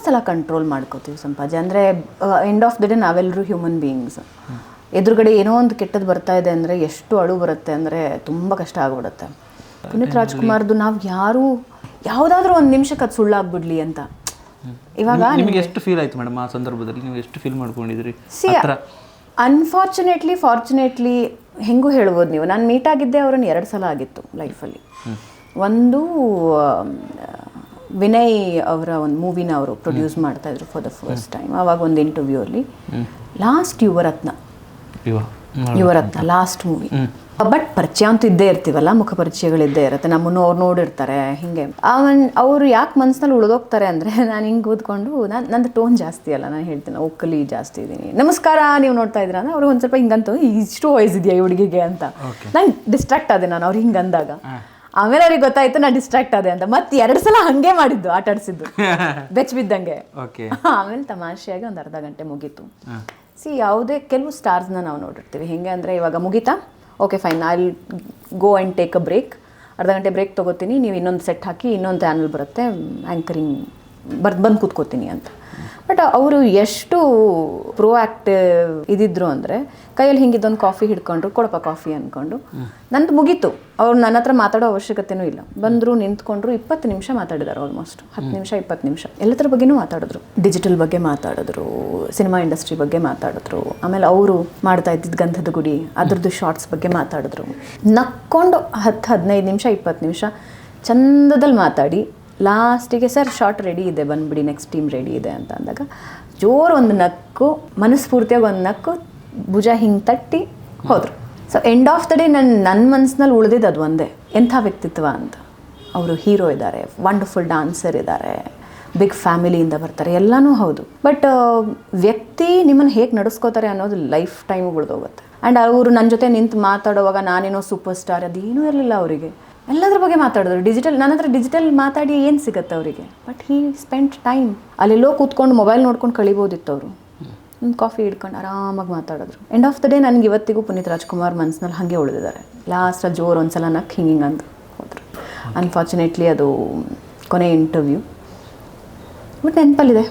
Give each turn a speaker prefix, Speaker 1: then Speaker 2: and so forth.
Speaker 1: ಸಲ ಕಂಟ್ರೋಲ್ ಮಾಡ್ಕೋತೀವಿ ಸಂಪಾಜೆ. ಅಂದರೆ ಎಂಡ್ ಆಫ್ ದ ಡೇ ನಾವೆಲ್ಲರೂ ಹ್ಯೂಮನ್ ಬೀಯಿಂಗ್ಸ್. ಎದುರುಗಡೆ ಏನೋ ಒಂದು ಕೆಟ್ಟದ್ದು ಬರ್ತಾ ಇದೆ ಅಂದರೆ ಎಷ್ಟು ಅಳು ಬರುತ್ತೆ ಅಂದರೆ ತುಂಬ ಕಷ್ಟ ಆಗಿಬಿಡುತ್ತೆ. ಪುನೀತ್ ರಾಜ್ಕುಮಾರ್ದು ನಾವು ಯಾರೂ ಯಾವುದಾದ್ರೂ ಒಂದು ನಿಮಿಷಕ್ಕೆ ಅದು ಸುಳ್ಳಾಗ್ಬಿಡ್ಲಿ ಅಂತ. ಇವಾಗ
Speaker 2: ನಿಮಗೆ ಎಷ್ಟು ಫೀಲ್ ಆಯ್ತು ಮೇಡಮ್ ಆ ಸಂದರ್ಭದಲ್ಲಿ? ನೀವು ಎಷ್ಟು ಫೀಲ್ ಮಾಡ್ಕೊಂಡಿದ್ರಿ?
Speaker 1: ಅನ್ಫಾರ್ಚುನೇಟ್ಲಿ ಫಾರ್ಚುನೇಟ್ಲಿ ಹೆಂಗೂ ಹೇಳ್ಬೋದು ನೀವು, ನಾನು ಮೀಟ್ ಆಗಿದ್ದೆ ಅವರನ್ನು 2 ಸಲ ಆಗಿತ್ತು ಲೈಫಲ್ಲಿ. ಒಂದು ವಿನಯ್ ಅವರ ಒಂದು ಮೂವಿನ ಅವರು ಪ್ರೊಡ್ಯೂಸ್ ಮಾಡ್ತಾಯಿದ್ರು ಫಾರ್ ದ ಫಸ್ಟ್ ಟೈಮ್. ಆವಾಗ ಒಂದು ಇಂಟರ್ವ್ಯೂ ಅಲ್ಲಿ last Yuvarathna last movie. But ಪರಿಚಯ ಅಂತೂ ಇದ್ದೇ ಇರ್ತೀವಲ್ಲ, ಮುಖ ಪರಿಚಯಗಳಿದ್ದೇ ಇರುತ್ತೆ, ನಮ್ಮನ್ನು ಅವ್ರು ನೋಡಿರ್ತಾರೆ. ಹಿಂಗೆ ಅವರು ಯಾಕೆ ಮನಸ್ಸಿನಲ್ಲಿ ಉಳಿದೋಗ್ತಾರೆ ಅಂದರೆ, ನಾನು ಹಿಂಗೆ ಓದ್ಕೊಂಡು ನಂದು ಟೋನ್ ಜಾಸ್ತಿ ಅಲ್ಲ, ನಾನು ಹೇಳ್ತೀನಿ ಒಕ್ಕಲಿ ಜಾಸ್ತಿ ಇದ್ದೀನಿ, ನಮಸ್ಕಾರ ನೀವು ನೋಡ್ತಾ ಇದ್ದೀರ ಅಂದರೆ ಅವ್ರು ಒಂದು ಸ್ವಲ್ಪ ಹಿಂಗಂತೂ ಇಷ್ಟು ವಯಸ್ಸಿದೆಯಾ ಈ ಹುಡುಗಿಗೆ ಅಂತ ನಂಗೆ ಡಿಸ್ಟ್ರಾಕ್ಟ್ ಆದೆ ನಾನು ಅವ್ರು ಹಿಂಗೆ ಅಂದಾಗ. ಆಮೇಲೆ ಅವ್ರಿಗೆ ಗೊತ್ತಾಯ್ತು ನಾನು ಡಿಸ್ಟ್ರಾಕ್ಟ್ ಆದೆ ಅಂತ. ಮತ್ತೆ 2 ಸಲ ಹಾಗೆ ಮಾಡಿದ್ದು, ಆಟ ಆಡಿಸಿದ್ದು ಬೆಚ್ಚ ಬಿದ್ದಂಗೆ. ಆಮೇಲೆ ತಮಾಷೆಯಾಗಿ ಒಂದು ಅರ್ಧ ಗಂಟೆ ಮುಗೀತು. ಯಾವುದೇ ಕೆಲವು ಸ್ಟಾರ್ಸ್ನ ನಾವು ನೋಡಿರ್ತೀವಿ ಹೆಂಗೆ ಅಂದರೆ, ಇವಾಗ ಮುಗೀತಾ, okay fine, I will go and take a break, ಅರ್ಧ ಗಂಟೆ ಬ್ರೇಕ್ ತೊಗೋತೀನಿ, ನೀವು ಇನ್ನೊಂದು ಸೆಟ್ ಹಾಕಿ ಇನ್ನೊಂದು ಚಾನಲ್ ಬರುತ್ತೆ ಆ್ಯಂಕರಿಂಗ್ ಬಂದು ಕೂತ್ಕೋತೀನಿ ಅಂತ. ಬಟ್ ಅವರು ಎಷ್ಟು ಪ್ರೋಆಕ್ಟಿವ್ ಇದ್ದಿದ್ರು ಅಂದರೆ, ಕೈಯಲ್ಲಿ ಹಿಂಗಿದ್ದೊಂದು ಕಾಫಿ ಹಿಡ್ಕೊಂಡ್ರು, ಕೊಡಪ್ಪ ಕಾಫಿ ಅಂದ್ಕೊಂಡು ನಂದು ಮುಗೀತು. ಅವ್ರು ನನ್ನ ಹತ್ರ ಮಾತಾಡೋ ಅವಶ್ಯಕತೆನೂ ಇಲ್ಲ, ಬಂದರು ನಿಂತ್ಕೊಂಡ್ರು, 20 ನಿಮಿಷ ಮಾತಾಡಿದ್ದಾರೆ, ಆಲ್ಮೋಸ್ಟ್ 10 ನಿಮಿಷ 20 ನಿಮಿಷ ಎಲ್ಲದ್ರ ಬಗ್ಗೆನೂ ಮಾತಾಡಿದ್ರು. ಡಿಜಿಟಲ್ ಬಗ್ಗೆ ಮಾತಾಡಿದ್ರು, ಸಿನಿಮಾ ಇಂಡಸ್ಟ್ರಿ ಬಗ್ಗೆ ಮಾತಾಡಿದ್ರು, ಆಮೇಲೆ ಅವರು ಮಾಡ್ತಾ ಇದ್ದಿದ್ದು ಗಂಧದ ಗುಡಿ ಅದ್ರದ್ದು ಶಾರ್ಟ್ಸ್ ಬಗ್ಗೆ ಮಾತಾಡಿದ್ರು. ನಕ್ಕೊಂಡು 10-15 ನಿಮಿಷ 20 ನಿಮಿಷ ಚಂದದಲ್ಲಿ ಮಾತಾಡಿ ಲಾಸ್ಟಿಗೆ ಸರ್ ಶಾರ್ಟ್ ರೆಡಿ ಇದೆ ಬಂದುಬಿಡಿ, ನೆಕ್ಸ್ಟ್ ಟೀಮ್ ರೆಡಿ ಇದೆ ಅಂತ ಅಂದಾಗ ಜೋರು ಒಂದು ನಕ್ಕು, ಮನಸ್ಫೂರ್ತಿಯಾಗಿ ಒಂದು ನಕ್ಕು, ಭುಜ ಹಿಂಗೆ ತಟ್ಟಿ ಹೋದರು. So end of the day ನನ್ನ ಮನಸ್ಸಿನಲ್ಲಿ ಉಳಿದಿದ್ದು ಅದು ಒಂದೇ, ಎಂಥ ವ್ಯಕ್ತಿತ್ವ ಅಂತ. ಅವರು ಹೀರೋ ಇದ್ದಾರೆ, ವಂಡರ್ಫುಲ್ ಡಾನ್ಸರ್ ಇದ್ದಾರೆ, ಬಿಗ್ ಫ್ಯಾಮಿಲಿಯಿಂದ ಬರ್ತಾರೆ, ಎಲ್ಲನೂ ಹೌದು. ಬಟ್ ವ್ಯಕ್ತಿ ನಿಮ್ಮನ್ನು ಹೇಗೆ ನಡೆಸ್ಕೋತಾರೆ ಅನ್ನೋದು ಲೈಫ್ ಟೈಮ್ ಉಳಿದೋಗುತ್ತೆ. ಆ್ಯಂಡ್ ಅವರು ನನ್ನ ಜೊತೆ ನಿಂತು ಮಾತಾಡುವಾಗ ನಾನೇನೋ ಸೂಪರ್ ಸ್ಟಾರ್ ಅದೇನೂ ಇರಲಿಲ್ಲ ಅವರಿಗೆ, ಎಲ್ಲದ್ರ ಬಗ್ಗೆ ಮಾತಾಡಿದ್ರು. ನನ್ನ ಹತ್ರ ಡಿಜಿಟಲ್ ಮಾತಾಡಿ ಏನು ಸಿಗುತ್ತೆ ಅವರಿಗೆ, ಬಟ್ ಹೀ ಸ್ಪೆಂಡ್ ಟೈಮ್. ಅಲ್ಲೆಲ್ಲೋ ಕೂತ್ಕೊಂಡು ಮೊಬೈಲ್ ನೋಡ್ಕೊಂಡು ಕಳಿಬೋದಿತ್ತು ಅವರು, ಒಂದು ಕಾಫಿ ಹಿಡ್ಕೊಂಡು ಆರಾಮಾಗಿ ಮಾತಾಡಿದ್ರು. ಎಂಡ್ ಆಫ್ ದ ಡೇ ನನಗೆ ಇವತ್ತಿಗೂ ಪುನೀತ್ ರಾಜ್ಕುಮಾರ್ ಮನಸ್ಸಿನಲ್ಲಿ ಹಾಗೆ ಉಳಿದಿದ್ದಾರೆ. ಲಾಸ್ಟಲ್ಲಿ ಜೋರು ಒಂದು ಸಲ ನಕ್ ಹಿಂಗೆ ಅಂತ ಹೋದರು. ಅನ್ಫಾರ್ಚುನೇಟ್ಲಿ ಅದು ಕೊನೆ ಇಂಟರ್ವ್ಯೂ, ಬಟ್ ನೆನಪಲ್ಲಿದೆ.